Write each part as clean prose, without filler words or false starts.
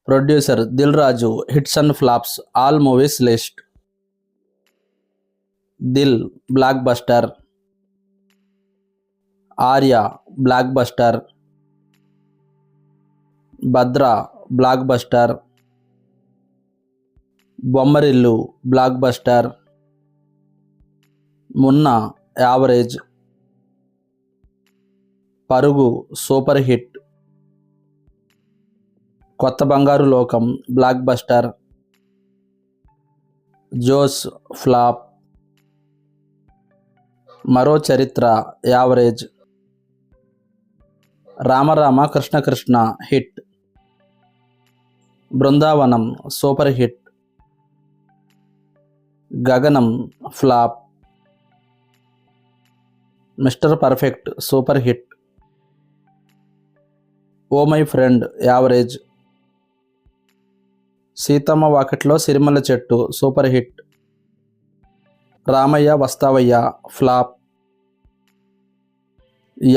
Producer Dil Raju. Hits and flops, all movies list. Dil block buster, Arya block buster, Bhadra block buster, Bommarillu block buster, Munna average, Parugu super hit, Kotha Bangaru Lokam block buster, Josh flop, Maro Charitra average, Ramarama Krishna Krishna hit, Brindavanam super hit, Gaganam flop, mister perfect super hit, oh my friend average, Seethamma Vakitlo Sirimalle Chettu super hit, Ramayya Vasthavayya flop,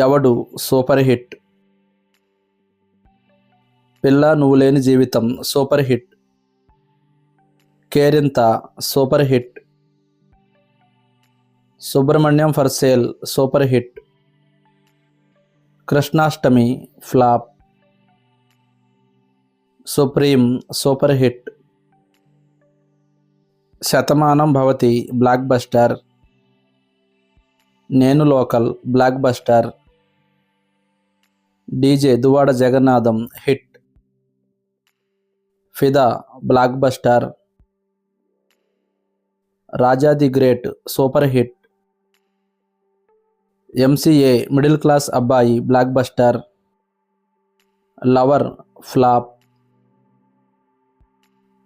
Evadu super hit, Pilla Nuvvu Leni Jeevitham super hit, Kerintha super hit, Subrahmanyam for sale super hit, Krishnashtami flop, supreme super hit, Shatamanam Bhavati block buster, Nenu local block buster, DJ Duvvada Jagannadham hit, Fidaa block buster, Raja the great super hit, MCA middle class Abbayi block buster, lover flop,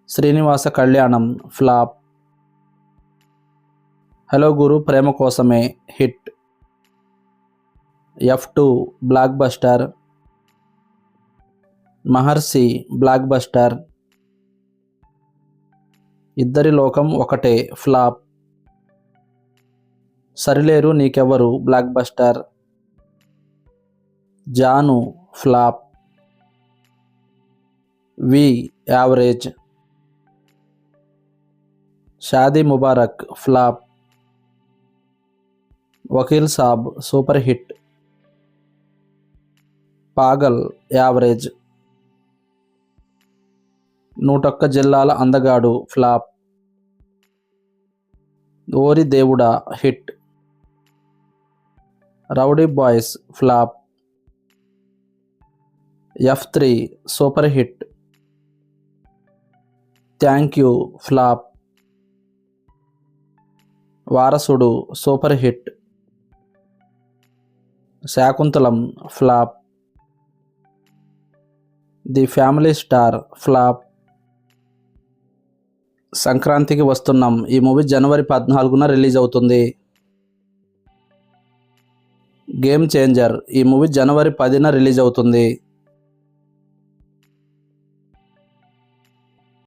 Srinivasa Kalyanam flop, hello Guru Prema Kosame hit, F2 block buster, Maharshi block buster, Iddari Lokam Okate flop, Sarileru Neekevvaru block buster, Jaanu flop, V average, Shaadi Mubarak flop, Vakeel Saab super hit, Pagal average, 101 జిల్లాల Andagadu flop, Ori Devuda hit, rowdy boys flop, F3 super hit, thank you flop, Varasudu super hit, Shaakuntalam flop, the family star flop. సంక్రాంతికి వస్తున్నాం. ఈ movie జనవరి 14న release అవుతుంది. Game changer ఈ movie జనవరి 10న రిలీజ్ అవుతుంది.